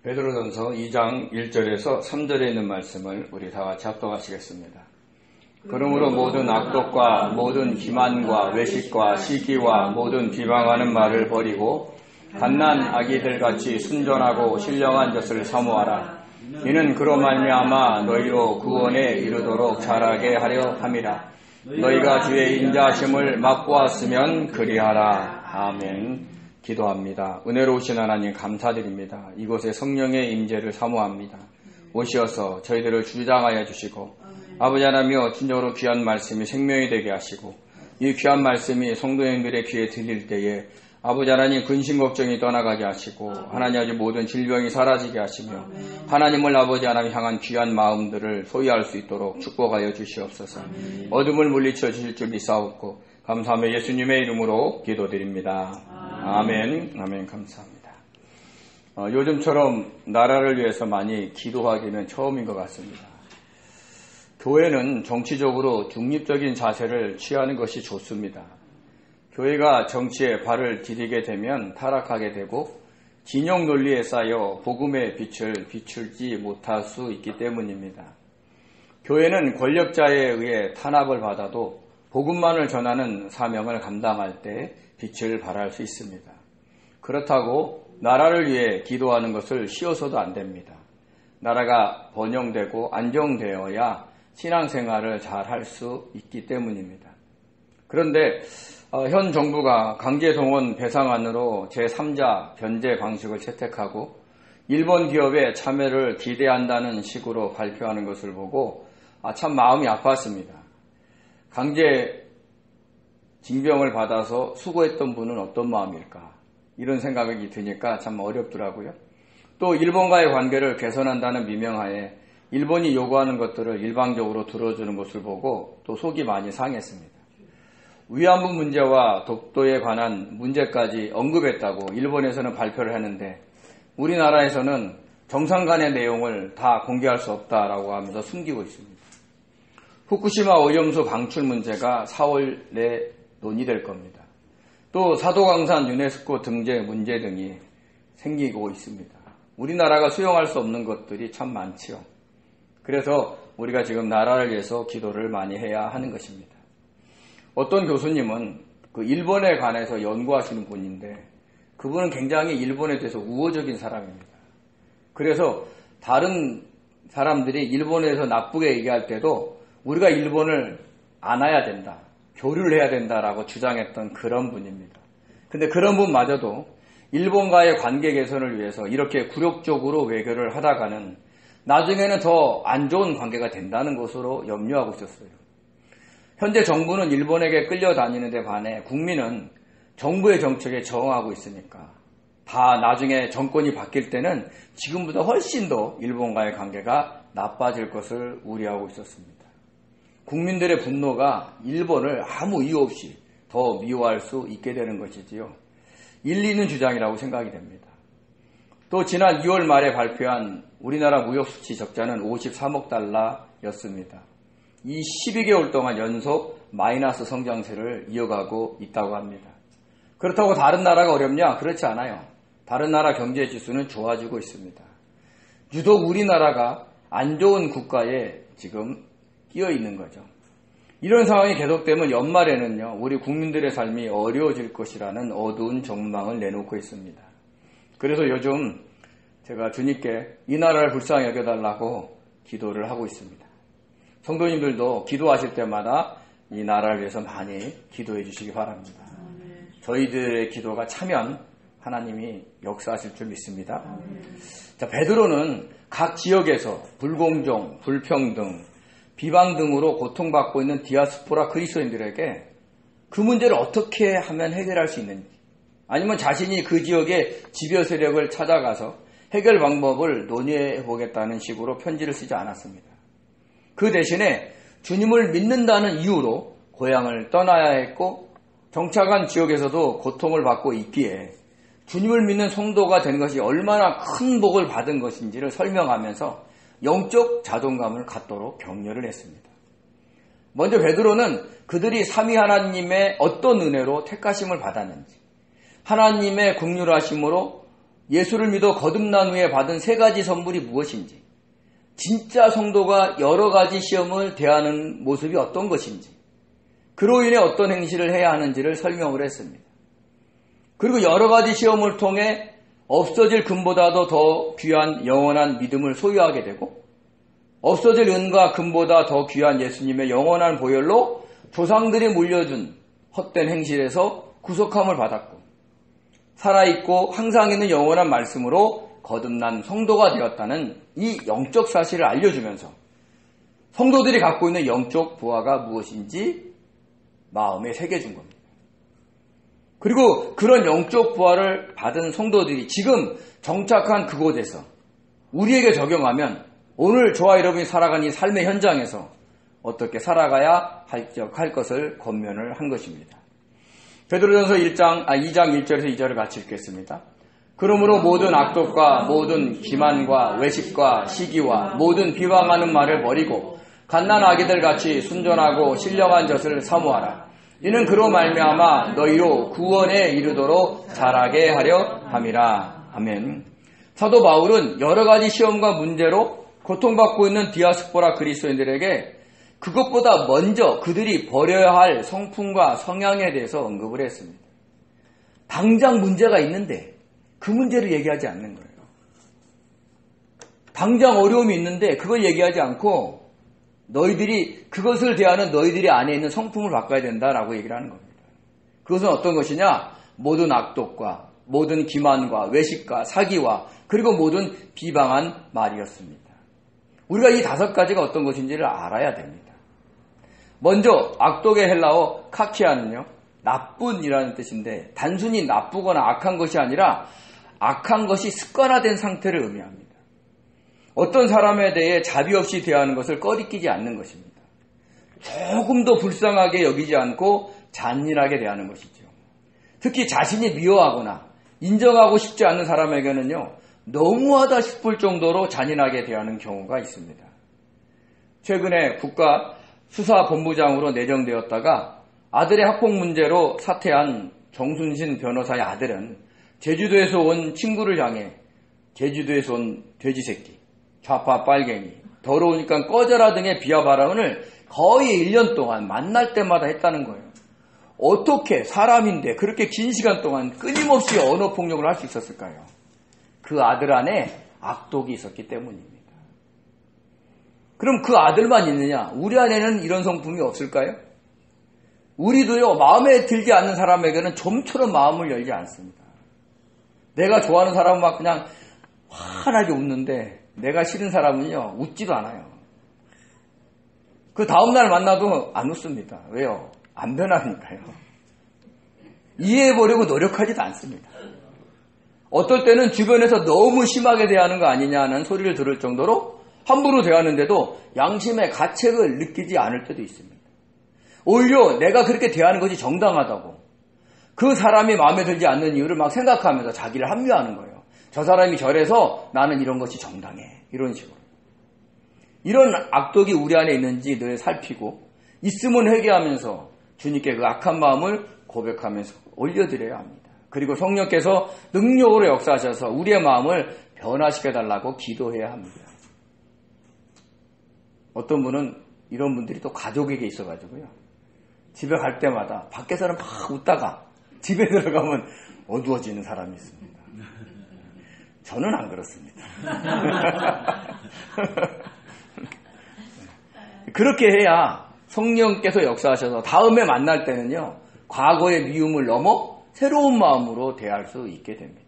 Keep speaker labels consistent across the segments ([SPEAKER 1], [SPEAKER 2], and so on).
[SPEAKER 1] 베드로전서 2장 1절에서 3절에 있는 말씀을 우리 다 같이 합독하시겠습니다. 그러므로 모든 악독과 모든 기만과 외식과 시기와 모든 비방하는 말을 버리고 갓난 아기들같이 순전하고 신령한 것을 사모하라. 이는 그로 말미암아 너희로 구원에 이르도록 자라게 하려 함이라. 너희가 주의 인자하심을 맛보았으면 그리하라. 아멘. 기도합니다. 은혜로우신 하나님 감사드립니다. 이곳에 성령의 임재를 사모합니다. 오시어서 저희들을 주장하여 주시고 아버지 하나님이여 진정으로 귀한 말씀이 생명이 되게 하시고 이 귀한 말씀이 성도님들의 귀에 들릴 때에 아버지 하나님 근심 걱정이 떠나가게 하시고 하나님 아버지 모든 질병이 사라지게 하시며 하나님을 아버지 하나님 향한 귀한 마음들을 소유할 수 있도록 축복하여 주시옵소서. 어둠을 물리쳐 주실 줄 믿사옵고 감사하며 예수님의 이름으로 기도드립니다. 아멘. 아멘. 감사합니다. 요즘처럼 나라를 위해서 많이 기도하기는 처음인 것 같습니다. 교회는 정치적으로 중립적인 자세를 취하는 것이 좋습니다. 교회가 정치에 발을 디디게 되면 타락하게 되고 진영 논리에 쌓여 복음의 빛을 비추지 못할 수 있기 때문입니다. 교회는 권력자에 의해 탄압을 받아도 복음만을 전하는 사명을 감당할 때 빛을 발할 수 있습니다. 그렇다고 나라를 위해 기도하는 것을 쉬어서도 안 됩니다. 나라가 번영되고 안정되어야 신앙생활을 잘 할 수 있기 때문입니다. 그런데 현 정부가 강제동원 배상안으로 제3자 변제 방식을 채택하고 일본 기업의 참여를 기대한다는 식으로 발표하는 것을 보고 참 마음이 아팠습니다. 강제 징병을 받아서 수고했던 분은 어떤 마음일까? 이런 생각이 드니까 참 어렵더라고요. 또 일본과의 관계를 개선한다는 미명하에 일본이 요구하는 것들을 일방적으로 들어주는 것을 보고 또 속이 많이 상했습니다. 위안부 문제와 독도에 관한 문제까지 언급했다고 일본에서는 발표를 했는데 우리나라에서는 정상 간의 내용을 다 공개할 수 없다라고 하면서 숨기고 있습니다. 후쿠시마 오염수 방출 문제가 4월 내 논의될 겁니다. 또 사도광산 유네스코 등재 문제 등이 생기고 있습니다. 우리나라가 수용할 수 없는 것들이 참 많지요. 그래서 우리가 지금 나라를 위해서 기도를 많이 해야 하는 것입니다. 어떤 교수님은 그 일본에 관해서 연구하시는 분인데 그분은 굉장히 일본에 대해서 우호적인 사람입니다. 그래서 다른 사람들이 일본에 대해서 나쁘게 얘기할 때도 우리가 일본을 안아야 된다. 교류를 해야 된다라고 주장했던 그런 분입니다. 근데 그런 분마저도 일본과의 관계 개선을 위해서 이렇게 굴욕적으로 외교를 하다가는 나중에는 더 안 좋은 관계가 된다는 것으로 염려하고 있었어요. 현재 정부는 일본에게 끌려다니는 데 반해 국민은 정부의 정책에 저항하고 있으니까 다 나중에 정권이 바뀔 때는 지금보다 훨씬 더 일본과의 관계가 나빠질 것을 우려하고 있었습니다. 국민들의 분노가 일본을 아무 이유 없이 더 미워할 수 있게 되는 것이지요. 일리 있는 주장이라고 생각이 됩니다. 또 지난 2월 말에 발표한 우리나라 무역수지 적자는 53억 달러였습니다. 이 12개월 동안 연속 마이너스 성장세를 이어가고 있다고 합니다. 그렇다고 다른 나라가 어렵냐? 그렇지 않아요. 다른 나라 경제 지수는 좋아지고 있습니다. 유독 우리나라가 안 좋은 국가에 지금 끼어 있는 거죠. 이런 상황이 계속되면 연말에는요, 우리 국민들의 삶이 어려워질 것이라는 어두운 전망을 내놓고 있습니다. 그래서 요즘 제가 주님께 이 나라를 불쌍히 여겨달라고 기도를 하고 있습니다. 성도님들도 기도하실 때마다 이 나라를 위해서 많이 기도해 주시기 바랍니다. 저희들의 기도가 차면 하나님이 역사하실 줄 믿습니다. 자, 베드로는 각 지역에서 불공정, 불평등, 비방 등으로 고통받고 있는 디아스포라 그리스도인들에게 그 문제를 어떻게 하면 해결할 수 있는지, 아니면 자신이 그 지역의 지배 세력을 찾아가서 해결 방법을 논의해 보겠다는 식으로 편지를 쓰지 않았습니다. 그 대신에 주님을 믿는다는 이유로 고향을 떠나야 했고 정착한 지역에서도 고통을 받고 있기에 주님을 믿는 성도가 된 것이 얼마나 큰 복을 받은 것인지를 설명하면서 영적 자존감을 갖도록 격려를 했습니다. 먼저 베드로는 그들이 삼위 하나님의 어떤 은혜로 택하심을 받았는지, 하나님의 긍휼하심으로 예수를 믿어 거듭난 후에 받은 3가지 선물이 무엇인지, 진짜 성도가 여러 가지 시험을 대하는 모습이 어떤 것인지, 그로 인해 어떤 행실을 해야 하는지를 설명을 했습니다. 그리고 여러 가지 시험을 통해 없어질 금보다도 더 귀한 영원한 믿음을 소유하게 되고, 없어질 은과 금보다 더 귀한 예수님의 영원한 보혈로 조상들이 물려준 헛된 행실에서 구속함을 받았고, 살아있고 항상 있는 영원한 말씀으로 거듭난 성도가 되었다는 이 영적 사실을 알려주면서 성도들이 갖고 있는 영적 부하가 무엇인지 마음에 새겨준 겁니다. 그리고 그런 영적 부하를 받은 성도들이 지금 정착한 그곳에서 우리에게 적용하면 오늘 저와 여러분이 살아가는 이 삶의 현장에서 어떻게 살아가야 할 것을 권면을 한 것입니다. 베드로전서 2장 1절에서 2절을 같이 읽겠습니다. 그러므로 모든 악독과 모든 기만과 외식과 시기와 모든 비방하는 말을 버리고 갓난 아기들 같이 순전하고 신령한 젖을 사모하라. 이는 그로 말미암아 너희로 구원에 이르도록 자라게 하려 함이라. 아멘. 사도 바울은 여러 가지 시험과 문제로 고통받고 있는 디아스포라 그리스도인들에게 그것보다 먼저 그들이 버려야 할 성품과 성향에 대해서 언급을 했습니다. 당장 문제가 있는데 그 문제를 얘기하지 않는 거예요. 당장 어려움이 있는데 그걸 얘기하지 않고 너희들이 그것을 대하는 너희들이 안에 있는 성품을 바꿔야 된다라고 얘기를 하는 겁니다. 그것은 어떤 것이냐? 모든 악독과 모든 기만과 외식과 사기와 그리고 모든 비방한 말이었습니다. 우리가 이 5가지가 어떤 것인지를 알아야 됩니다. 먼저 악독의 헬라어 카키아는요, 나쁜이라는 뜻인데 단순히 나쁘거나 악한 것이 아니라 악한 것이 습관화된 상태를 의미합니다. 어떤 사람에 대해 자비 없이 대하는 것을 꺼리끼지 않는 것입니다. 조금도 불쌍하게 여기지 않고 잔인하게 대하는 것이죠. 특히 자신이 미워하거나 인정하고 싶지 않는 사람에게는요, 너무하다 싶을 정도로 잔인하게 대하는 경우가 있습니다. 최근에 국가수사본부장으로 내정되었다가 아들의 학폭 문제로 사퇴한 정순신 변호사의 아들은 제주도에서 온 친구를 향해 제주도에서 온 돼지새끼, 좌파 빨갱이, 더러우니까 꺼져라 등의 비하 발언을 거의 1년 동안 만날 때마다 했다는 거예요. 어떻게 사람인데 그렇게 긴 시간 동안 끊임없이 언어폭력을 할 수 있었을까요? 그 아들 안에 악독이 있었기 때문입니다. 그럼 그 아들만 있느냐? 우리 안에는 이런 성품이 없을까요? 우리도요, 마음에 들지 않는 사람에게는 좀처럼 마음을 열지 않습니다. 내가 좋아하는 사람은 막 그냥 환하게 웃는데 내가 싫은 사람은요, 웃지도 않아요. 그 다음날 만나도 안 웃습니다. 왜요? 안 변하니까요. 이해해보려고 노력하지도 않습니다. 어떨 때는 주변에서 너무 심하게 대하는 거 아니냐는 소리를 들을 정도로 함부로 대하는데도 양심의 가책을 느끼지 않을 때도 있습니다. 오히려 내가 그렇게 대하는 것이 정당하다고 그 사람이 마음에 들지 않는 이유를 막 생각하면서 자기를 합리화하는 거예요. 저 사람이 저래서 나는 이런 것이 정당해. 이런 식으로. 이런 악독이 우리 안에 있는지 늘 살피고 있으면 회개하면서 주님께 그 악한 마음을 고백하면서 올려드려야 합니다. 그리고 성령께서 능력으로 역사하셔서 우리의 마음을 변화시켜달라고 기도해야 합니다. 어떤 분은 이런 분들이 또 가족에게 있어가지고요. 집에 갈 때마다 밖에서는 막 웃다가 집에 들어가면 어두워지는 사람이 있습니다. 저는 안 그렇습니다. 그렇게 해야 성령께서 역사하셔서 다음에 만날 때는요, 과거의 미움을 넘어 새로운 마음으로 대할 수 있게 됩니다.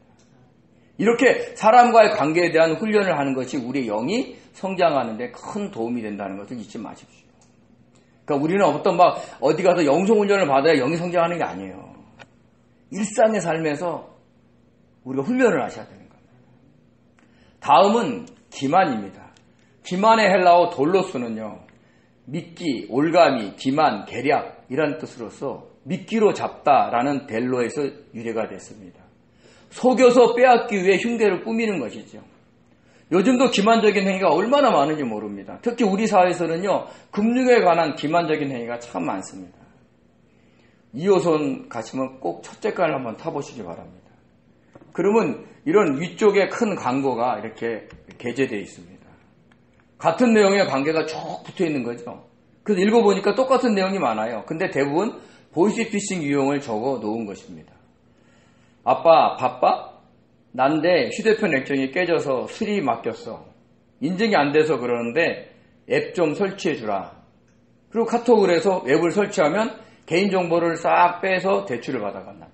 [SPEAKER 1] 이렇게 사람과의 관계에 대한 훈련을 하는 것이 우리 영이 성장하는 데 큰 도움이 된다는 것을 잊지 마십시오. 그러니까 우리는 어디 가서 영성훈련을 받아야 영이 성장하는 게 아니에요. 일상의 삶에서 우리가 훈련을 하셔야 되는 겁니다. 다음은 기만입니다. 기만의 헬라어 돌로스는요, 믿기, 올가미, 기만, 계략 이런 뜻으로서 미끼로 잡다라는 델로에서 유래가 됐습니다. 속여서 빼앗기 위해 흉대를 꾸미는 것이죠. 요즘도 기만적인 행위가 얼마나 많은지 모릅니다. 특히 우리 사회에서는요, 금융에 관한 기만적인 행위가 참 많습니다. 2호선 가시면 꼭 첫째 칸을 한번 타보시기 바랍니다. 그러면 이런 위쪽에 큰 광고가 이렇게 게재되어 있습니다. 같은 내용의 관계가 쭉 붙어 있는 거죠. 그래서 읽어보니까 똑같은 내용이 많아요. 근데 대부분 보이스피싱 유형을 적어 놓은 것입니다. 아빠 바빠? 난데 휴대폰 액정이 깨져서 수리 맡겼어. 인증이 안 돼서 그러는데 앱 좀 설치해 주라. 그리고 카톡을 해서 앱을 설치하면 개인정보를 싹 빼서 대출을 받아간다.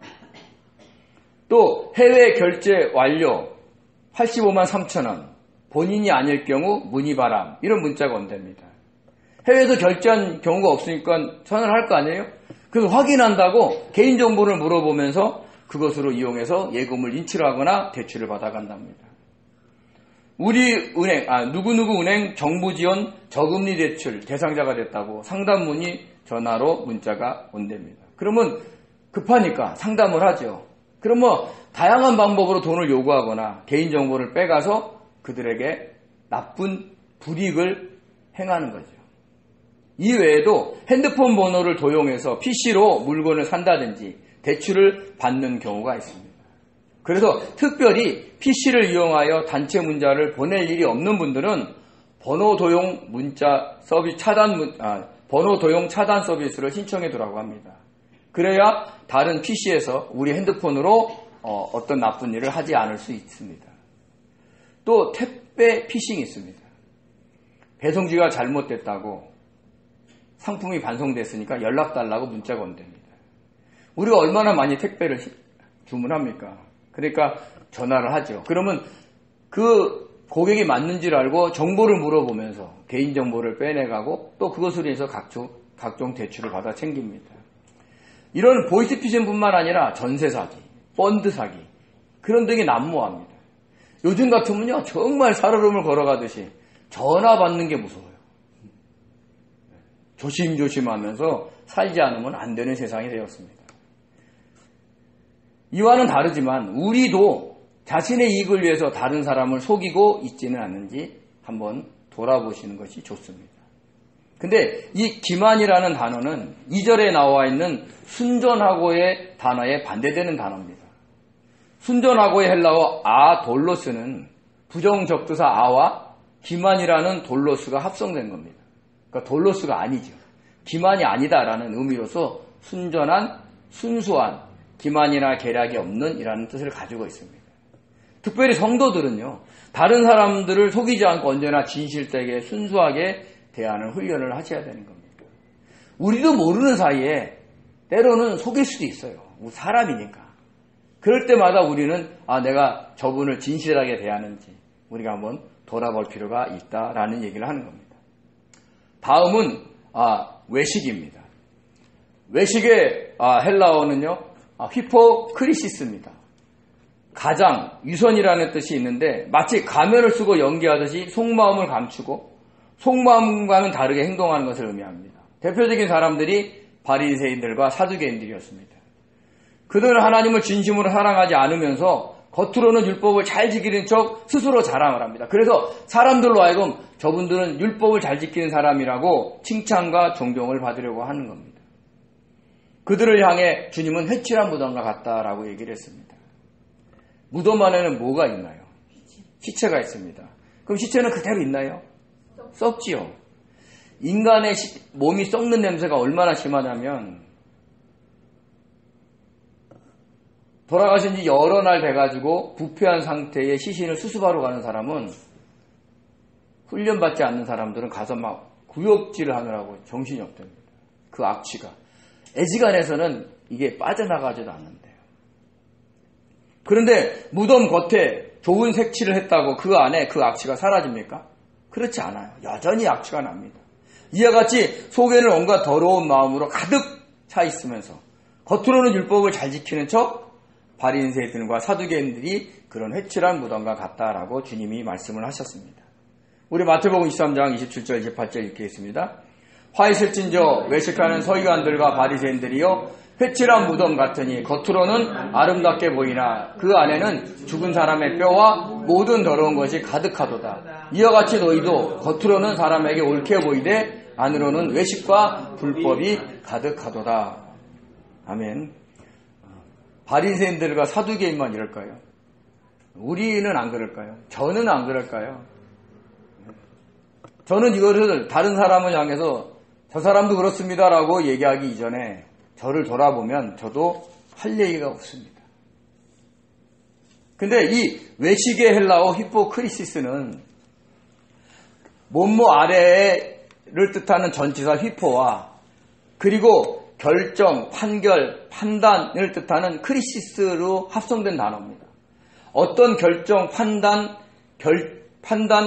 [SPEAKER 1] 또 해외 결제 완료 85만 3천 원. 본인이 아닐 경우 문의바람. 이런 문자가 온답니다. 해외에서 결제한 경우가 없으니까 전화를 할 거 아니에요? 그래서 확인한다고 개인정보를 물어보면서 그것으로 이용해서 예금을 인출을 하거나 대출을 받아간답니다. 우리 은행, 누구누구 은행 정부 지원 저금리 대출 대상자가 됐다고 상담 문의 전화로 문자가 온답니다. 그러면 급하니까 상담을 하죠. 그럼 다양한 방법으로 돈을 요구하거나 개인정보를 빼가서 그들에게 나쁜 불이익을 행하는 거죠. 이외에도 핸드폰 번호를 도용해서 PC로 물건을 산다든지 대출을 받는 경우가 있습니다. 그래서 특별히 PC를 이용하여 단체 문자를 보낼 일이 없는 분들은 번호 도용 문자 서비스 번호 도용 차단 서비스를 신청해 두라고 합니다. 그래야 다른 PC에서 우리 핸드폰으로 어떤 나쁜 일을 하지 않을 수 있습니다. 또 택배 피싱이 있습니다. 배송지가 잘못됐다고 상품이 반송됐으니까 연락 달라고 문자가 온답니다. 우리가 얼마나 많이 택배를 주문합니까? 그러니까 전화를 하죠. 그러면 그 고객이 맞는지를 알고 정보를 물어보면서 개인정보를 빼내가고 또 그것으로 해서 각종 대출을 받아 챙깁니다. 이런 보이스피싱뿐만 아니라 전세 사기, 펀드 사기 그런 등이 난무합니다. 요즘 같으면요 정말 살얼음을 걸어가듯이 전화 받는 게 무서워요. 조심조심하면서 살지 않으면 안 되는 세상이 되었습니다. 이와는 다르지만 우리도 자신의 이익을 위해서 다른 사람을 속이고 있지는 않는지 한번 돌아보시는 것이 좋습니다. 근데 이 기만이라는 단어는 2절에 나와 있는 순전하고의 단어에 반대되는 단어입니다. 순전하고의 헬라어 아돌로스는 부정적두사 아와 기만이라는 돌로스가 합성된 겁니다. 그러니까 돌로스가 아니죠. 기만이 아니다라는 의미로서 순전한, 순수한, 기만이나 계략이 없는 이라는 뜻을 가지고 있습니다. 특별히 성도들은요. 다른 사람들을 속이지 않고 언제나 진실되게 순수하게 대하는 훈련을 하셔야 되는 겁니다. 우리도 모르는 사이에 때로는 속일 수도 있어요. 사람이니까. 그럴 때마다 우리는 내가 저분을 진실하게 대하는지 우리가 한번 돌아볼 필요가 있다라는 얘기를 하는 겁니다. 다음은 외식입니다. 외식의 헬라어는요. 휘포크리시스입니다. 가장, 유선이라는 뜻이 있는데 마치 가면을 쓰고 연기하듯이 속마음을 감추고 속마음과는 다르게 행동하는 것을 의미합니다. 대표적인 사람들이 바리새인들과 사두개인들이었습니다. 그들은 하나님을 진심으로 사랑하지 않으면서 겉으로는 율법을 잘 지키는 척 스스로 자랑을 합니다. 그래서 사람들로 하여금 저분들은 율법을 잘 지키는 사람이라고 칭찬과 존경을 받으려고 하는 겁니다. 그들을 향해 주님은 회칠한 무덤과 같다라고 얘기를 했습니다. 무덤 안에는 뭐가 있나요? 시체가 있습니다. 그럼 시체는 그대로 있나요? 썩지요. 인간의 몸이 썩는 냄새가 얼마나 심하냐면 돌아가신 지 여러 날 돼가지고 부패한 상태의 시신을 수습하러 가는 사람은 훈련받지 않는 사람들은 가서 막 구역질을 하느라고 정신이 없답니다. 그 악취가. 애지간해서는 이게 빠져나가지도 않는데요. 그런데 무덤 겉에 좋은 색칠을 했다고 그 안에 그 악취가 사라집니까? 그렇지 않아요. 여전히 악취가 납니다. 이와 같이 속에는 온갖 더러운 마음으로 가득 차 있으면서 겉으로는 율법을 잘 지키는 척 바리새인들과 사두개인들이 그런 회칠한 무덤과 같다라고 주님이 말씀을 하셨습니다. 우리 마태복음 23장 27절 28절 읽겠습니다. 화 있을진저 외식하는 서기관들과 바리새인들이여 회칠한 무덤 같으니 겉으로는 아름답게 보이나 그 안에는 죽은 사람의 뼈와 모든 더러운 것이 가득하도다. 이와 같이 너희도 겉으로는 사람에게 옳게 보이되 안으로는 외식과 불법이 가득하도다. 아멘. 바리새인들과 사두개인만 이럴까요? 우리는 안 그럴까요? 저는 안 그럴까요? 저는 이거를 다른 사람을 향해서 저 사람도 그렇습니다라고 얘기하기 이전에 저를 돌아보면 저도 할 얘기가 없습니다. 근데 이 외식의 헬라어 히포크리시스는 몸모 아래를 뜻하는 전치사 휘포와 그리고 결정, 판결, 판단을 뜻하는 크리시스로 합성된 단어입니다. 어떤 결정, 판단,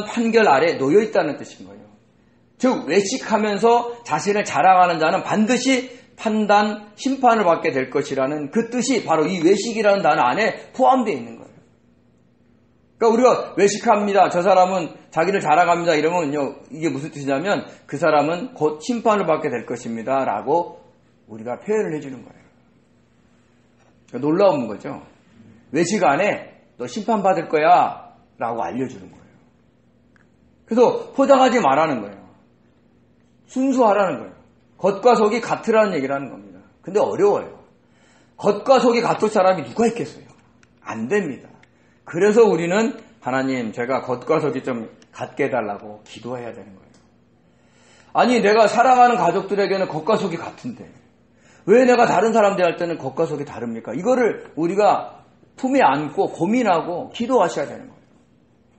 [SPEAKER 1] 판결 아래 놓여 있다는 뜻인 거예요. 즉 외식하면서 자신을 자랑하는 자는 반드시 판단, 심판을 받게 될 것이라는 그 뜻이 바로 이 외식이라는 단어 안에 포함되어 있는 거예요. 그러니까 우리가 외식합니다. 저 사람은 자기를 자랑합니다. 이러면요, 이게 무슨 뜻이냐면 그 사람은 곧 심판을 받게 될 것입니다. 라고 우리가 표현을 해주는 거예요. 그러니까 놀라운 거죠. 외식 안에 너 심판받을 거야. 라고 알려주는 거예요. 그래서 포장하지 말라는 거예요. 순수하라는 거예요. 겉과 속이 같으라는 얘기를 하는 겁니다. 근데 어려워요. 겉과 속이 같을 사람이 누가 있겠어요? 안 됩니다. 그래서 우리는 하나님 제가 겉과 속이 좀 같게 해달라고 기도해야 되는 거예요. 아니 내가 사랑하는 가족들에게는 겉과 속이 같은데 왜 내가 다른 사람들 할 때는 겉과 속이 다릅니까? 이거를 우리가 품에 안고 고민하고 기도하셔야 되는 거예요.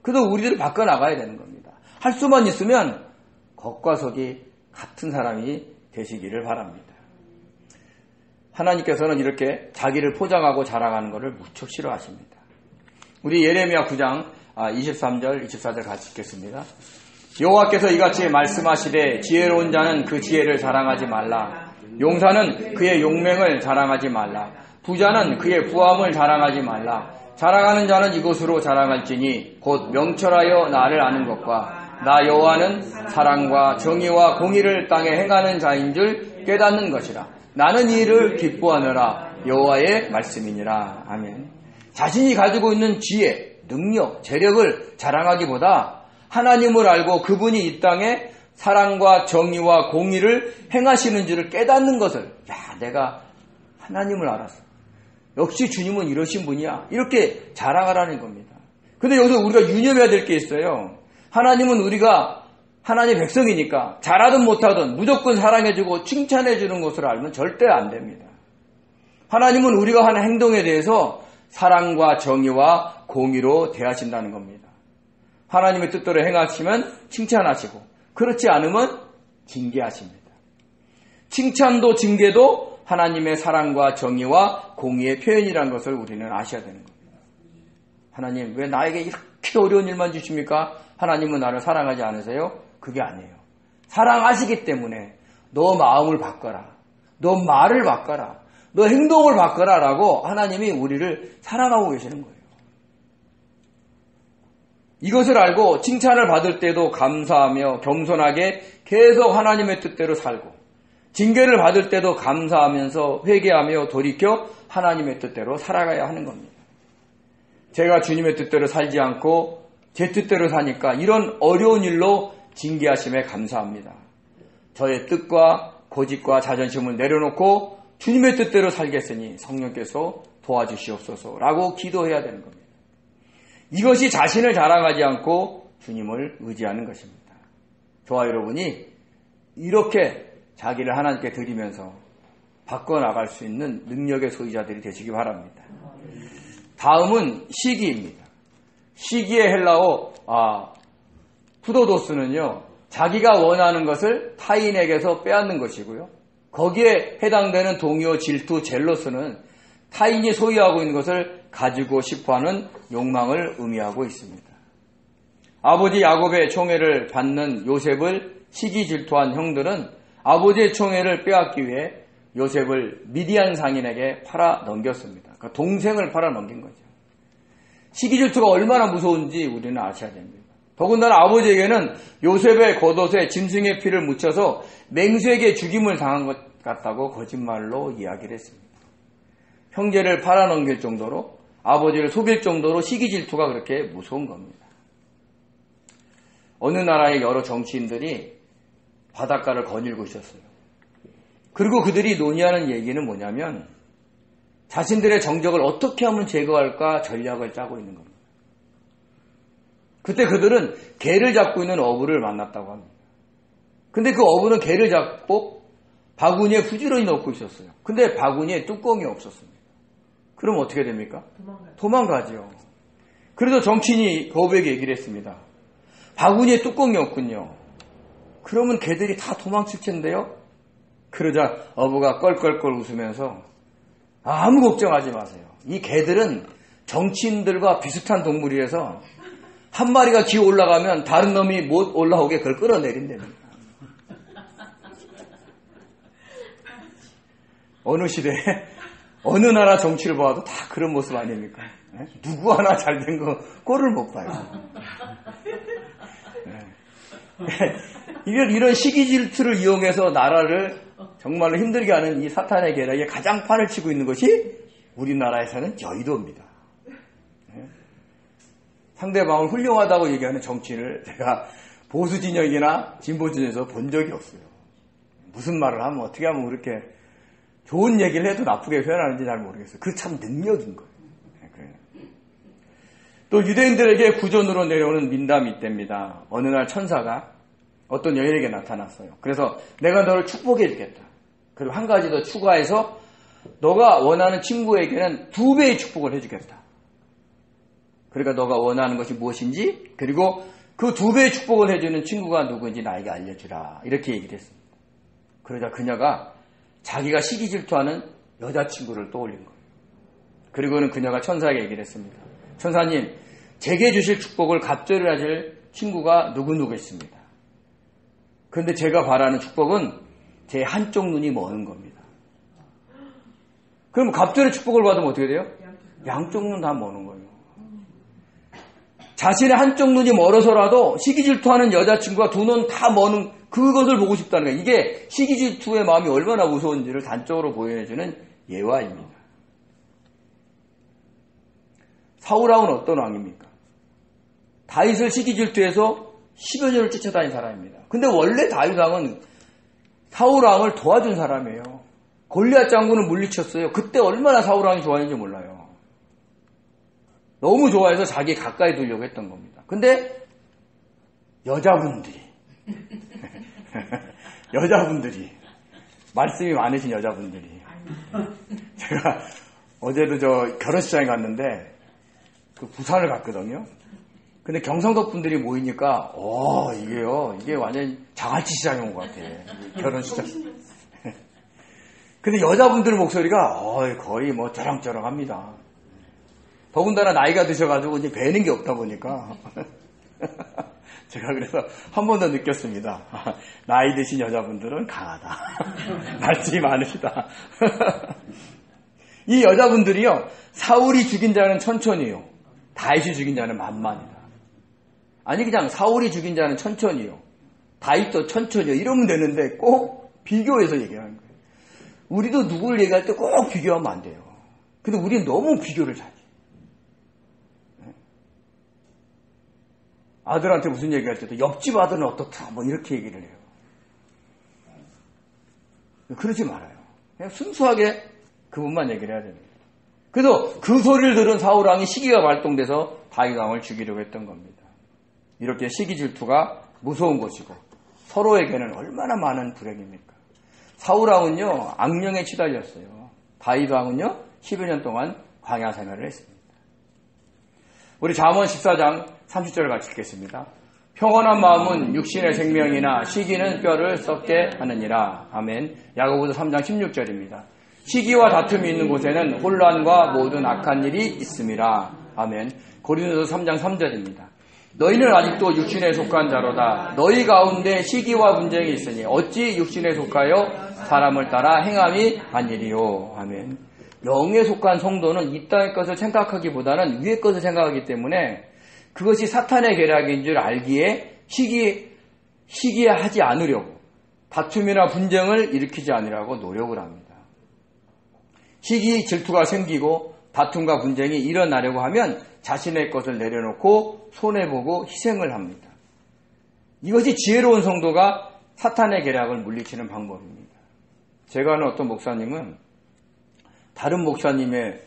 [SPEAKER 1] 그래서 우리들이 바꿔나가야 되는 겁니다. 할 수만 있으면 겉과 속이 같은 사람이 되시기를 바랍니다. 하나님께서는 이렇게 자기를 포장하고 자랑하는 것을 무척 싫어하십니다. 우리 예레미야 9장 23절 24절 같이 읽겠습니다. 여호와께서 이같이 말씀하시되 지혜로운 자는 그 지혜를 자랑하지 말라. 용사는 그의 용맹을 자랑하지 말라. 부자는 그의 부함을 자랑하지 말라. 자랑하는 자는 이것으로 자랑할지니 곧 명철하여 나를 아는 것과 나 여호와는 사랑과 정의와 공의를 땅에 행하는 자인 줄 깨닫는 것이라. 나는 이 일을 기뻐하느라 여호와의 말씀이니라. 아멘. 자신이 가지고 있는 지혜, 능력, 재력을 자랑하기보다 하나님을 알고 그분이 이 땅에 사랑과 정의와 공의를 행하시는 줄을 깨닫는 것을 내가 하나님을 알았어. 역시 주님은 이러신 분이야. 이렇게 자랑하라는 겁니다. 근데 여기서 우리가 유념해야 될 게 있어요. 하나님은 우리가 하나님의 백성이니까 잘하든 못하든 무조건 사랑해주고 칭찬해주는 것을 알면 절대 안 됩니다. 하나님은 우리가 하는 행동에 대해서 사랑과 정의와 공의로 대하신다는 겁니다. 하나님의 뜻대로 행하시면 칭찬하시고 그렇지 않으면 징계하십니다. 칭찬도 징계도 하나님의 사랑과 정의와 공의의 표현이라는 것을 우리는 아셔야 되는 겁니다. 하나님 왜 나에게 이렇게 어려운 일만 주십니까? 하나님은 나를 사랑하지 않으세요? 그게 아니에요. 사랑하시기 때문에 너 마음을 바꿔라. 너 말을 바꿔라. 너 행동을 바꿔라 라고 하나님이 우리를 사랑하고 계시는 거예요. 이것을 알고 칭찬을 받을 때도 감사하며 겸손하게 계속 하나님의 뜻대로 살고 징계를 받을 때도 감사하면서 회개하며 돌이켜 하나님의 뜻대로 살아가야 하는 겁니다. 제가 주님의 뜻대로 살지 않고 제 뜻대로 사니까 이런 어려운 일로 징계하심에 감사합니다. 저의 뜻과 고집과 자존심을 내려놓고 주님의 뜻대로 살겠으니 성령께서 도와주시옵소서라고 기도해야 되는 겁니다. 이것이 자신을 자랑하지 않고 주님을 의지하는 것입니다. 저와 여러분이 이렇게 자기를 하나님께 드리면서 바꿔나갈 수 있는 능력의 소유자들이 되시기 바랍니다. 다음은 시기입니다. 시기의 헬라어 푸도도스는요. 자기가 원하는 것을 타인에게서 빼앗는 것이고요. 거기에 해당되는 동요, 질투, 젤러스는 타인이 소유하고 있는 것을 가지고 싶어하는 욕망을 의미하고 있습니다. 아버지 야곱의 총애를 받는 요셉을 시기 질투한 형들은 아버지의 총애를 빼앗기 위해 요셉을 미디안 상인에게 팔아 넘겼습니다. 그러니까 동생을 팔아 넘긴 거죠. 시기 질투가 얼마나 무서운지 우리는 아셔야 됩니다. 더군다나 아버지에게는 요셉의 겉옷에 짐승의 피를 묻혀서 맹수에게 죽임을 당한 것 같다고 거짓말로 이야기를 했습니다. 형제를 팔아넘길 정도로 아버지를 속일 정도로 시기 질투가 그렇게 무서운 겁니다. 어느 나라의 여러 정치인들이 바닷가를 거닐고 있었어요. 그리고 그들이 논의하는 얘기는 뭐냐면 자신들의 정적을 어떻게 하면 제거할까 전략을 짜고 있는 겁니다. 그때 그들은 개를 잡고 있는 어부를 만났다고 합니다. 근데 그 어부는 개를 잡고 바구니에 부지런히 넣고 있었어요. 근데 바구니에 뚜껑이 없었습니다. 그럼 어떻게 됩니까? 도망가죠. 그래서 정치인이 그 어부에게 얘기를 했습니다. 바구니에 뚜껑이 없군요. 그러면 개들이 다 도망칠 텐데요? 그러자 어부가 껄껄껄 웃으면서 아무 걱정하지 마세요. 이 개들은 정치인들과 비슷한 동물이라서 한 마리가 기어 올라가면 다른 놈이 못 올라오게 그걸 끌어내린답니다. 어느 시대에 어느 나라 정치를 봐도 다 그런 모습 아닙니까? 누구 하나 잘된 거 꼴을 못 봐요. 이런 시기 질투를 이용해서 나라를 정말로 힘들게 하는 이 사탄의 계략에 가장 판을 치고 있는 것이 우리나라에서는 여의도입니다. 상대방을 훌륭하다고 얘기하는 정치인을 제가 보수 진영이나 진보 진영에서 본 적이 없어요. 무슨 말을 하면 어떻게 하면 그렇게 좋은 얘기를 해도 나쁘게 표현하는지 잘 모르겠어요. 그 참 능력인 거예요. 또 유대인들에게 구전으로 내려오는 민담이 있답니다. 어느 날 천사가 어떤 여인에게 나타났어요. 그래서 내가 너를 축복해 주겠다. 그리고 한 가지 더 추가해서 너가 원하는 친구에게는 2배의 축복을 해주겠다. 그러니까 너가 원하는 것이 무엇인지 그리고 그 2배의 축복을 해주는 친구가 누구인지 나에게 알려주라. 이렇게 얘기를 했습니다. 그러자 그녀가 자기가 시기 질투하는 여자친구를 떠올린 거예요. 그리고는 그녀가 천사에게 얘기를 했습니다. 천사님, 제게 주실 축복을 갑절을 하실 친구가 누구누구 있습니다. 그런데 제가 바라는 축복은 제 한쪽 눈이 머는 겁니다. 그럼 갑절의 축복을 받으면 어떻게 돼요? 양쪽 눈 다 머는 거예요. 자신의 한쪽 눈이 멀어서라도 시기 질투하는 여자친구가 2눈 다 머는 그것을 보고 싶다는 거예요. 이게 시기 질투의 마음이 얼마나 무서운지를 단적으로 보여주는 예화입니다. 사울왕은 어떤 왕입니까? 다윗을 시기 질투해서 10여 년을 쫓아다닌 사람입니다. 근데 원래 다윗왕은 사울왕을 도와준 사람이에요. 골리앗 장군을 물리쳤어요. 그때 얼마나 사울왕이 좋아했는지 몰라요. 너무 좋아해서 자기 가까이 두려고 했던 겁니다. 근데 여자분들이 말씀이 많으신 여자분들이 제가 어제도 결혼식장에 갔는데 그 부산을 갔거든요. 근데 경상도 분들이 모이니까 이게 완전 자갈치 시장에 온 것 같아. 결혼식장. 근데 여자분들 목소리가 거의 뭐 쩌렁쩌렁합니다. 더군다나 나이가 드셔가지고 이제 배는 게 없다 보니까 제가 그래서 한 번 더 느꼈습니다. 나이 드신 여자분들은 강하다. 말씀이 많으시다. 이 여자분들이요, 사울이 죽인 자는 천천히요, 다윗이 죽인 자는 만만이다. 아니 그냥 사울이 죽인 자는 천천히요, 다윗도 천천히요 이러면 되는데 꼭 비교해서 얘기하는 거예요. 우리도 누구를 얘기할 때 꼭 비교하면 안 돼요. 근데 우리는 너무 비교를 잘해요. 아들한테 무슨 얘기할 때도 옆집 아들은 어떻다 뭐 이렇게 얘기를 해요. 그러지 말아요. 그냥 순수하게 그분만 얘기를 해야 됩니다. 그래서 그 소리를 들은 사울왕이 시기가 발동돼서 다윗왕을 죽이려고 했던 겁니다. 이렇게 시기 질투가 무서운 것이고 서로에게는 얼마나 많은 불행입니까? 사울왕은요 악령에 치달렸어요. 다윗왕은요 10여 년 동안 광야 생활을 했습니다. 우리 잠언 14장 30절을 같이 읽겠습니다. 평온한 마음은 육신의 생명이나 시기는 뼈를 썩게 하느니라. 아멘. 야고보서 3장 16절입니다. 시기와 다툼이 있는 곳에는 혼란과 모든 악한 일이 있음이라. 아멘. 고린도서 3장 3절입니다. 너희는 아직도 육신에 속한 자로다. 너희 가운데 시기와 분쟁이 있으니 어찌 육신에 속하여 사람을 따라 행함이 아니리요. 아멘. 영에 속한 성도는 이 땅의 것을 생각하기보다는 위의 것을 생각하기 때문에 그것이 사탄의 계략인 줄 알기에 시기하지 않으려고 다툼이나 분쟁을 일으키지 않으려고 노력을 합니다. 시기 질투가 생기고 다툼과 분쟁이 일어나려고 하면 자신의 것을 내려놓고 손해보고 희생을 합니다. 이것이 지혜로운 성도가 사탄의 계략을 물리치는 방법입니다. 제가 아는 어떤 목사님은 다른 목사님의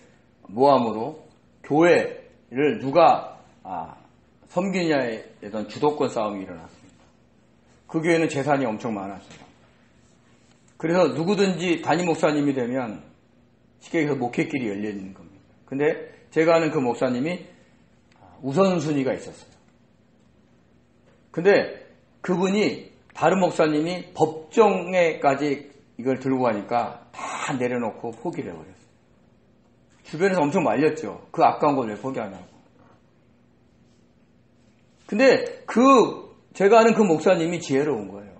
[SPEAKER 1] 모함으로 교회를 누가 섬기냐에 대한 주도권 싸움이 일어났습니다. 그 교회는 재산이 엄청 많았어요. 그래서 누구든지 담임 목사님이 되면 쉽게 얘기해서 목회길이 열려있는 겁니다. 근데 제가 아는 그 목사님이 우선순위가 있었어요. 근데 그분이 다른 목사님이 법정에까지 이걸 들고 가니까 다 내려놓고 포기를 해버렸어요. 주변에서 엄청 말렸죠. 그 아까운 걸 왜 포기하냐고. 근데 제가 아는 그 목사님이 지혜로운 거예요.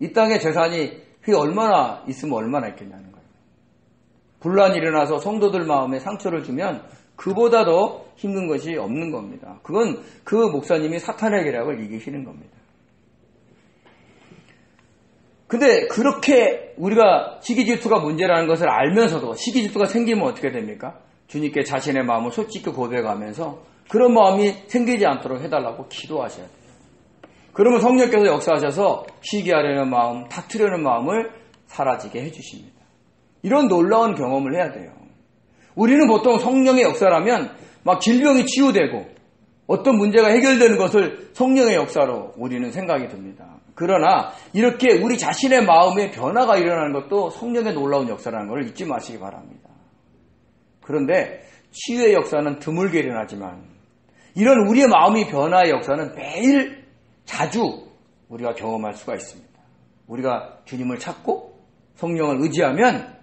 [SPEAKER 1] 이 땅에 재산이 그게 얼마나 있으면 얼마나 있겠냐는 거예요. 분란이 일어나서 성도들 마음에 상처를 주면 그보다 더 힘든 것이 없는 겁니다. 그건 그 목사님이 사탄의 계략을 이기시는 겁니다. 근데 그렇게 우리가 시기질투가 문제라는 것을 알면서도 시기질투가 생기면 어떻게 됩니까? 주님께 자신의 마음을 솔직히 고백하면서 그런 마음이 생기지 않도록 해달라고 기도하셔야 돼요. 그러면 성령께서 역사하셔서 시기하려는 마음, 다투려는 마음을 사라지게 해주십니다. 이런 놀라운 경험을 해야 돼요. 우리는 보통 성령의 역사라면 막 질병이 치유되고 어떤 문제가 해결되는 것을 성령의 역사로 우리는 생각이 듭니다. 그러나 이렇게 우리 자신의 마음에 변화가 일어나는 것도 성령의 놀라운 역사라는 것을 잊지 마시기 바랍니다. 그런데 치유의 역사는 드물게 일어나지만 이런 우리의 마음이 변화의 역사는 매일 자주 우리가 경험할 수가 있습니다. 우리가 주님을 찾고 성령을 의지하면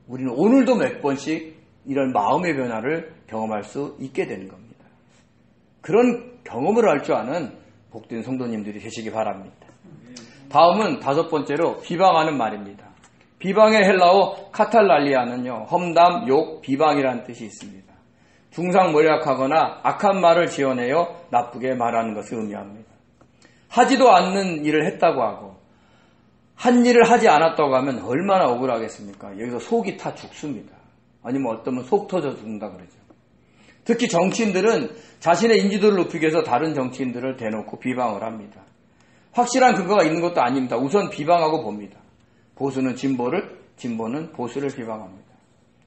[SPEAKER 1] 우리는 오늘도 몇 번씩 이런 마음의 변화를 경험할 수 있게 되는 겁니다. 그런 경험을 할 줄 아는 복된 성도님들이 되시기 바랍니다. 다음은 5번째로 비방하는 말입니다. 비방의 헬라어 카탈랄리아는요, 험담, 욕, 비방이라는 뜻이 있습니다. 중상모략하거나 악한 말을 지어내어 나쁘게 말하는 것을 의미합니다. 하지도 않는 일을 했다고 하고 한 일을 하지 않았다고 하면 얼마나 억울하겠습니까? 여기서 속이 타 죽습니다. 아니면 어떠면 속 터져 죽는다 그러죠. 특히 정치인들은 자신의 인지도를 높이기 위해서 다른 정치인들을 대놓고 비방을 합니다. 확실한 근거가 있는 것도 아닙니다. 우선 비방하고 봅니다. 보수는 진보를, 진보는 보수를 비방합니다.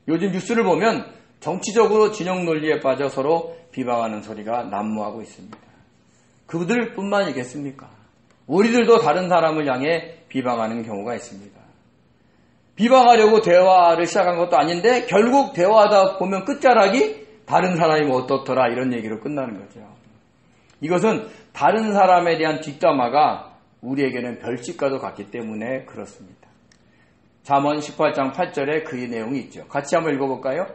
[SPEAKER 1] 요즘 뉴스를 보면 정치적으로 진영 논리에 빠져 서로 비방하는 소리가 난무하고 있습니다. 그들뿐만이겠습니까? 우리들도 다른 사람을 향해 비방하는 경우가 있습니다. 비방하려고 대화를 시작한 것도 아닌데 결국 대화하다 보면 끝자락이 다른 사람이 뭐 어떻더라 이런 얘기로 끝나는 거죠. 이것은 다른 사람에 대한 뒷담화가 우리에게는 별짓과도 같기 때문에 그렇습니다. 잠언 18장 8절에 그 내용이 있죠. 같이 한번 읽어볼까요?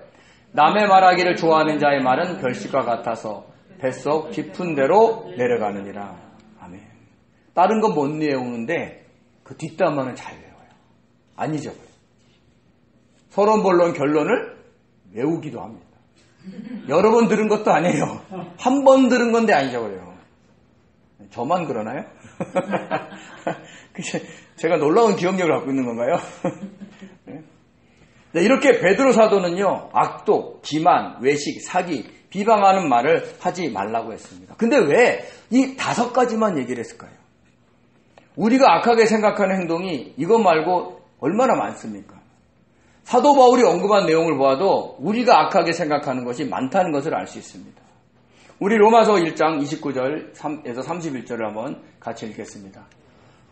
[SPEAKER 1] 남의 말하기를 좋아하는 자의 말은 별짓과 같아서 뱃속 깊은 데로 내려가느니라. 아멘. 다른 건 못 외우는데 그 뒷담화는 잘 외워요. 안 잊어버려요. 서론 본론 결론을 외우기도 합니다. 여러 번 들은 것도 아니에요. 한 번 들은 건데 안 잊어버려요. 저만 그러나요? 제가 놀라운 기억력을 갖고 있는 건가요? 네, 이렇게 베드로 사도는요, 악독, 기만, 외식, 사기, 비방하는 말을 하지 말라고 했습니다. 근데 왜 이 5가지만 얘기를 했을까요? 우리가 악하게 생각하는 행동이 이것 말고 얼마나 많습니까? 사도 바울이 언급한 내용을 보아도 우리가 악하게 생각하는 것이 많다는 것을 알 수 있습니다. 우리 로마서 1장 29절에서 31절을 한번 같이 읽겠습니다.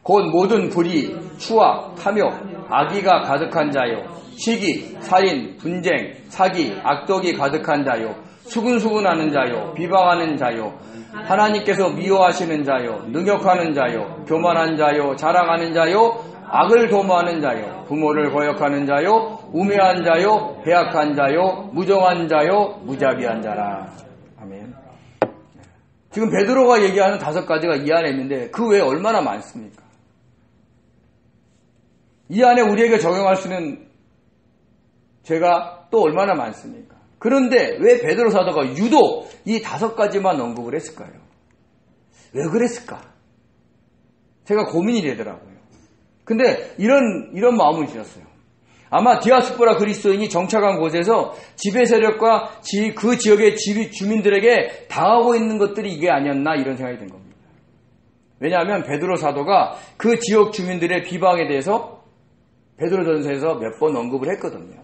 [SPEAKER 1] 곧 모든 불의, 추악, 탐욕, 악의가 가득한 자요, 시기, 살인, 분쟁, 사기, 악독이 가득한 자요, 수근수근하는 자요, 비방하는 자요, 하나님께서 미워하시는 자요, 능욕하는 자요, 교만한 자요, 자랑하는 자요, 악을 도모하는 자요, 부모를 거역하는 자요, 우매한 자요, 배악한 자요, 무정한 자요, 무자비한 자라. 아멘. 지금 베드로가 얘기하는 5가지가 이 안에 있는데 그 외에 얼마나 많습니까? 이 안에 우리에게 적용할 수 있는 죄가 또 얼마나 많습니까? 그런데 왜 베드로 사도가 유독 이 5가지만 언급을 했을까요? 왜 그랬을까? 제가 고민이 되더라고요. 근데 이런 마음을 주셨어요. 아마 디아스포라 그리스도인이 정착한 곳에서 지배 세력과 그 지역의 주민들에게 당하고 있는 것들이 이게 아니었나 이런 생각이 든 겁니다. 왜냐하면 베드로 사도가 그 지역 주민들의 비방에 대해서 베드로전서에서 몇 번 언급을 했거든요.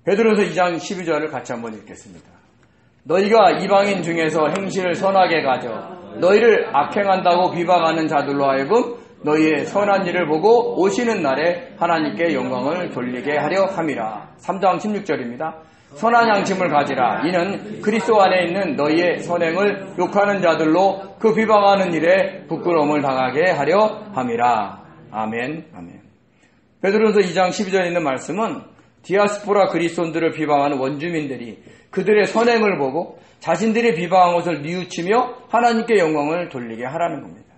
[SPEAKER 1] 베드로전서 2장 12절을 같이 한번 읽겠습니다. 너희가 이방인 중에서 행실을 선하게 가져 너희를 악행한다고 비방하는 자들로 하여금 너희의 선한 일을 보고 오시는 날에 하나님께 영광을 돌리게 하려 함이라. 3장 16절입니다. 선한 양심을 가지라. 이는 그리스도 안에 있는 너희의 선행을 욕하는 자들로 그 비방하는 일에 부끄러움을 당하게 하려 함이라. 아멘. 아멘. 베드로전서 2장 12절에 있는 말씀은 디아스포라 그리스도인들을 비방하는 원주민들이 그들의 선행을 보고 자신들이 비방한 것을 뉘우치며 하나님께 영광을 돌리게 하라는 겁니다.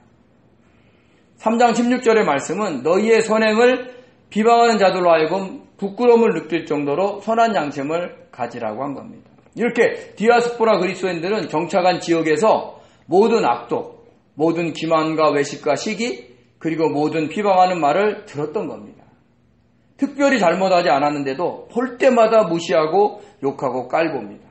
[SPEAKER 1] 3장 16절의 말씀은 너희의 선행을 비방하는 자들로 하여금 부끄러움을 느낄 정도로 선한 양심을 가지라고 한 겁니다. 이렇게 디아스포라 그리스도인들은 정착한 지역에서 모든 악독, 모든 기만과 외식과 시기, 그리고 모든 비방하는 말을 들었던 겁니다. 특별히 잘못하지 않았는데도 볼 때마다 무시하고 욕하고 깔봅니다.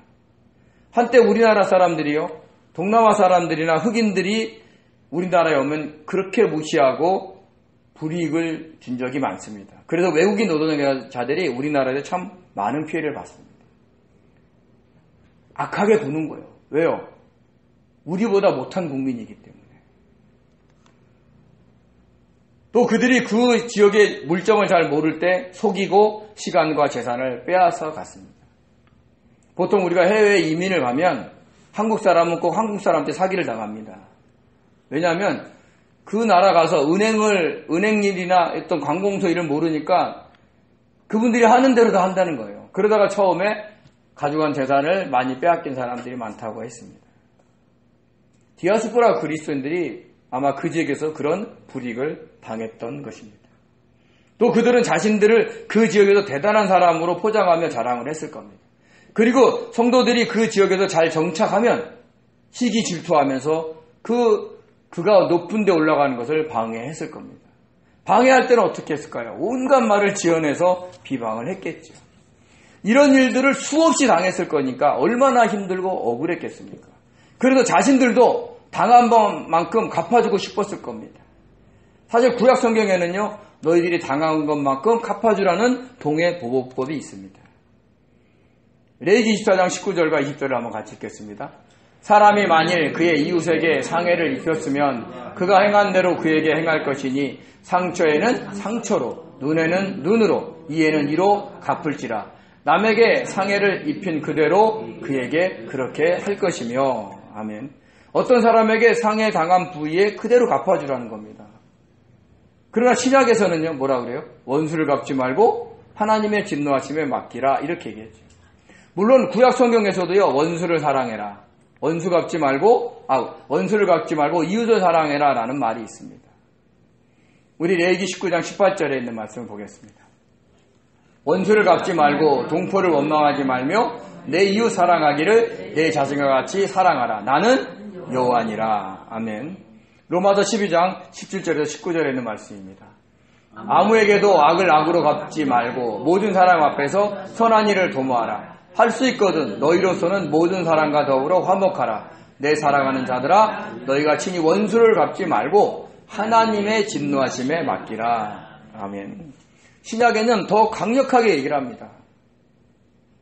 [SPEAKER 1] 한때 우리나라 사람들이요, 동남아 사람들이나 흑인들이 우리나라에 오면 그렇게 무시하고 불이익을 준 적이 많습니다. 그래서 외국인 노동자들이 우리나라에 참 많은 피해를 받습니다. 악하게 보는 거예요. 왜요? 우리보다 못한 국민이기 때문에. 또 그들이 그 지역의 물정을 잘 모를 때 속이고 시간과 재산을 빼앗아 갔습니다. 보통 우리가 해외에 이민을 가면 한국 사람은 꼭 한국 사람한테 사기를 당합니다. 왜냐하면 그 나라 가서 은행 일이나 어떤 관공서 일을 모르니까 그분들이 하는 대로 다 한다는 거예요. 그러다가 처음에 가져간 재산을 많이 빼앗긴 사람들이 많다고 했습니다. 디아스포라 그리스도인들이 아마 그 지역에서 그런 불이익을 당했던 것입니다. 또 그들은 자신들을 그 지역에서 대단한 사람으로 포장하며 자랑을 했을 겁니다. 그리고 성도들이 그 지역에서 잘 정착하면 시기 질투하면서 그가 높은 데 올라가는 것을 방해했을 겁니다. 방해할 때는 어떻게 했을까요? 온갖 말을 지어내서 비방을 했겠죠. 이런 일들을 수없이 당했을 거니까 얼마나 힘들고 억울했겠습니까? 그래서 자신들도 당한 것만큼 갚아주고 싶었을 겁니다. 사실 구약 성경에는요, 너희들이 당한 것만큼 갚아주라는 동해 보복법이 있습니다. 레위기 24장 19절과 20절을 한번 같이 읽겠습니다. 사람이 만일 그의 이웃에게 상해를 입혔으면 그가 행한 대로 그에게 행할 것이니 상처에는 상처로, 눈에는 눈으로, 이에는 이로 갚을지라. 남에게 상해를 입힌 그대로 그에게 그렇게 할 것이며. 아멘. 어떤 사람에게 상해 당한 부위에 그대로 갚아주라는 겁니다. 그러나 신약에서는요, 뭐라 그래요? 원수를 갚지 말고 하나님의 진노하심에 맡기라, 이렇게 얘기했죠. 물론 구약 성경에서도요, 원수를 사랑해라, 원수를 갚지 말고 이웃을 사랑해라 라는 말이 있습니다. 우리 레위기 19장 18절에 있는 말씀을 보겠습니다. 원수를 갚지 말고 동포를 원망하지 말며 내 이웃 사랑하기를 내 자신과 같이 사랑하라. 나는 여호와니라. 아멘. 로마서 12장 17절에서 19절에 있는 말씀입니다. 아무에게도 악을 악으로 갚지 말고 모든 사람 앞에서 선한 일을 도모하라. 할 수 있거든 너희로서는 모든 사람과 더불어 화목하라. 내 사랑하는 자들아, 너희가 친히 원수를 갚지 말고 하나님의 진노하심에 맡기라. 아멘. 신약에는 더 강력하게 얘기를 합니다.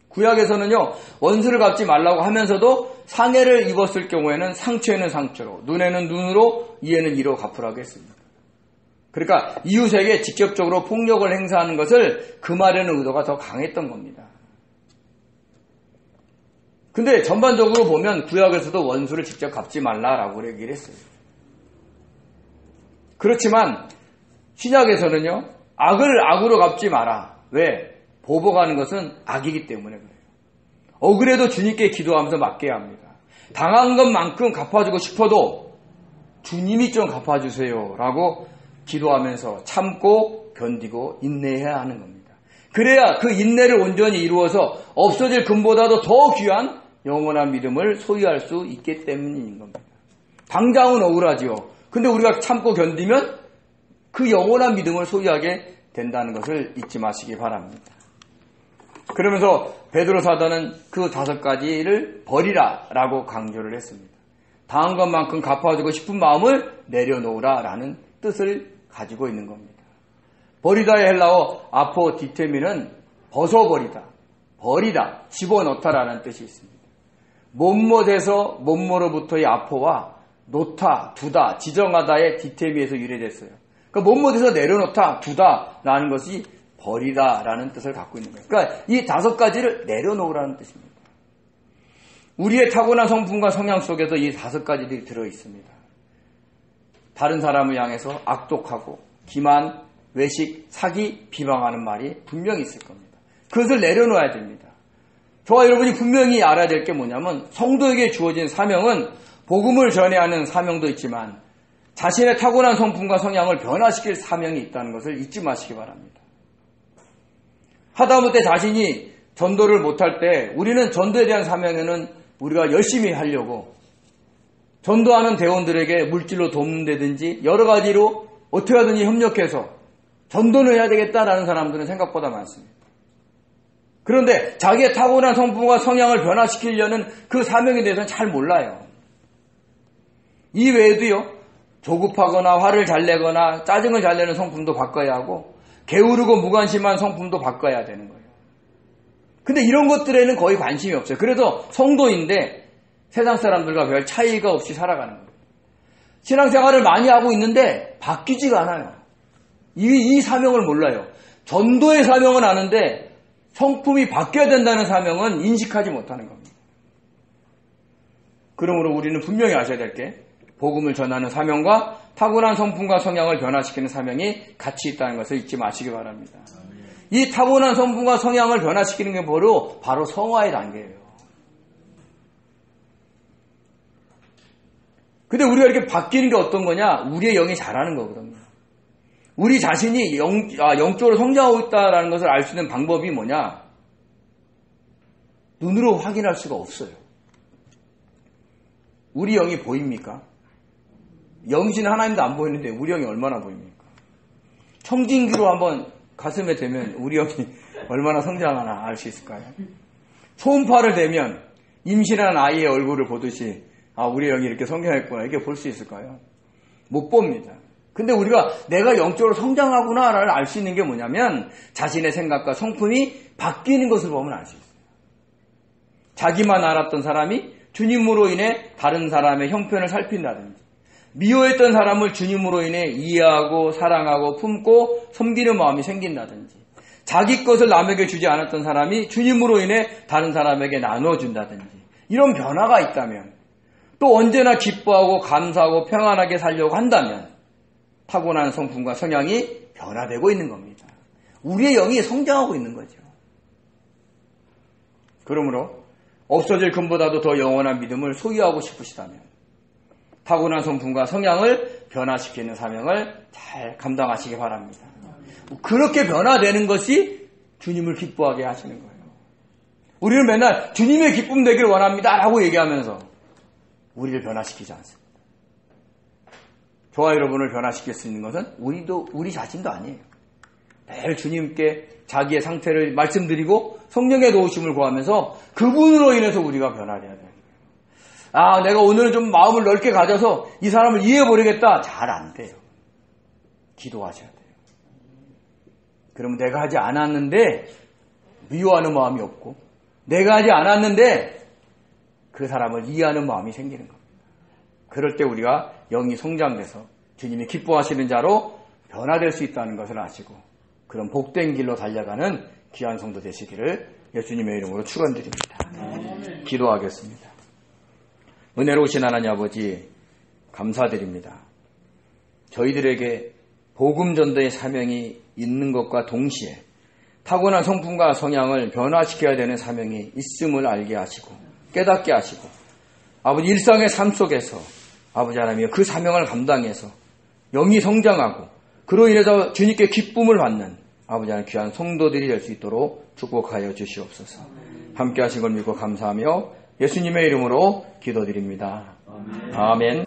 [SPEAKER 1] 구약에서는요, 원수를 갚지 말라고 하면서도 상해를 입었을 경우에는 상처에는 상처로, 눈에는 눈으로, 이에는 이로 갚으라고 했습니다. 그러니까 이웃에게 직접적으로 폭력을 행사하는 것을 금하려는 의도가 더 강했던 겁니다. 근데 전반적으로 보면 구약에서도 원수를 직접 갚지 말라라고 얘기를 했어요. 그렇지만 신약에서는요, 악을 악으로 갚지 마라. 왜? 보복하는 것은 악이기 때문에 그래요. 억울해도 주님께 기도하면서 맡겨야 합니다. 당한 것만큼 갚아주고 싶어도 주님이 좀 갚아주세요 라고 기도하면서 참고 견디고 인내해야 하는 겁니다. 그래야 그 인내를 온전히 이루어서 없어질 금보다도 더 귀한 영원한 믿음을 소유할 수 있기 때문인 겁니다. 당장은 억울하지요. 근데 우리가 참고 견디면 그 영원한 믿음을 소유하게 된다는 것을 잊지 마시기 바랍니다. 그러면서 베드로 사도는 그 5가지를 버리라 라고 강조를 했습니다. 당한 것만큼 갚아주고 싶은 마음을 내려놓으라 라는 뜻을 가지고 있는 겁니다. 버리다의 헬라어 아포디테미는 벗어버리다, 버리다, 집어넣다라는 뜻이 있습니다. 못못에서 못모로부터의 아포와 놓다, 두다, 지정하다의 디테미에서 유래됐어요. 그러니까 못못에서 내려놓다, 두다라는 것이 버리다라는 뜻을 갖고 있는 거예요. 그러니까 이 5가지를 내려놓으라는 뜻입니다. 우리의 타고난 성품과 성향 속에도 이 5가지들이 들어있습니다. 다른 사람을 향해서 악독하고 기만, 외식, 사기, 비방하는 말이 분명히 있을 겁니다. 그것을 내려놓아야 됩니다. 저와 여러분이 분명히 알아야 될 게 뭐냐면 성도에게 주어진 사명은 복음을 전해야 하는 사명도 있지만 자신의 타고난 성품과 성향을 변화시킬 사명이 있다는 것을 잊지 마시기 바랍니다. 하다못해 자신이 전도를 못할 때 우리는 전도에 대한 사명에는 우리가 열심히 하려고 전도하는 대원들에게 물질로 돕는다든지 여러 가지로 어떻게 하든지 협력해서 전도를 해야 되겠다라는 사람들은 생각보다 많습니다. 그런데 자기의 타고난 성품과 성향을 변화시키려는 그 사명에 대해서는 잘 몰라요. 이 외에도요, 조급하거나 화를 잘 내거나 짜증을 잘 내는 성품도 바꿔야 하고 게으르고 무관심한 성품도 바꿔야 되는 거예요. 근데 이런 것들에는 거의 관심이 없어요. 그래서 성도인데 세상 사람들과 별 차이가 없이 살아가는 거예요. 신앙생활을 많이 하고 있는데 바뀌지가 않아요. 이 사명을 몰라요. 전도의 사명은 아는데 성품이 바뀌어야 된다는 사명은 인식하지 못하는 겁니다. 그러므로 우리는 분명히 아셔야 될 게 복음을 전하는 사명과 타고난 성품과 성향을 변화시키는 사명이 같이 있다는 것을 잊지 마시기 바랍니다. 이 타고난 성품과 성향을 변화시키는 게 바로 성화의 단계예요. 근데 우리가 이렇게 바뀌는 게 어떤 거냐? 우리의 영이 자라는 거거든요. 우리 자신이 영적으로 성장하고 있다는 것을 알 수 있는 방법이 뭐냐? 눈으로 확인할 수가 없어요. 우리 영이 보입니까? 영신 하나님도 안 보이는데 우리 영이 얼마나 보입니까? 청진기로 한번 가슴에 대면 우리 영이 얼마나 성장하나 알 수 있을까요? 초음파를 대면 임신한 아이의 얼굴을 보듯이 우리 영이 이렇게 성장했구나 이렇게 볼 수 있을까요? 못 봅니다. 근데 우리가 내가 영적으로 성장하구나를 알 수 있는 게 뭐냐면 자신의 생각과 성품이 바뀌는 것을 보면 알 수 있어요. 자기만 알았던 사람이 주님으로 인해 다른 사람의 형편을 살핀다든지 미워했던 사람을 주님으로 인해 이해하고 사랑하고 품고 섬기는 마음이 생긴다든지 자기 것을 남에게 주지 않았던 사람이 주님으로 인해 다른 사람에게 나눠준다든지 이런 변화가 있다면 또 언제나 기뻐하고 감사하고 평안하게 살려고 한다면 타고난 성품과 성향이 변화되고 있는 겁니다. 우리의 영이 성장하고 있는 거죠. 그러므로 없어질 금보다도 더 영원한 믿음을 소유하고 싶으시다면 타고난 성품과 성향을 변화시키는 사명을 잘 감당하시기 바랍니다. 그렇게 변화되는 것이 주님을 기뻐하게 하시는 거예요. 우리는 맨날 주님의 기쁨 되길 원합니다 라고 얘기하면서 우리를 변화시키지 않습니다. 저와 여러분을 변화시킬 수 있는 것은 우리 자신도 아니에요. 매일 주님께 자기의 상태를 말씀드리고 성령의 도우심을 구하면서 그분으로 인해서 우리가 변화돼야 돼요. 내가 오늘은 좀 마음을 넓게 가져서 이 사람을 이해해버리겠다. 잘 안 돼요. 기도하셔야 돼요. 그러면 내가 하지 않았는데 미워하는 마음이 없고 내가 하지 않았는데 그 사람을 이해하는 마음이 생기는 겁니다. 그럴 때 우리가 영이 성장돼서 주님이 기뻐하시는 자로 변화될 수 있다는 것을 아시고 그런 복된 길로 달려가는 귀한 성도 되시기를 예수님의 이름으로 축원드립니다. 기도하겠습니다. 은혜로우신 하나님 아버지 감사드립니다. 저희들에게 복음 전도의 사명이 있는 것과 동시에 타고난 성품과 성향을 변화시켜야 되는 사명이 있음을 알게 하시고 깨닫게 하시고 아버지 일상의 삶 속에서 아버지 하나님 그 사명을 감당해서 영이 성장하고 그로 인해서 주님께 기쁨을 받는 아버지 하나님 귀한 성도들이 될 수 있도록 축복하여 주시옵소서. 함께 하신 걸 믿고 감사하며 예수님의 이름으로 기도드립니다. 아멘.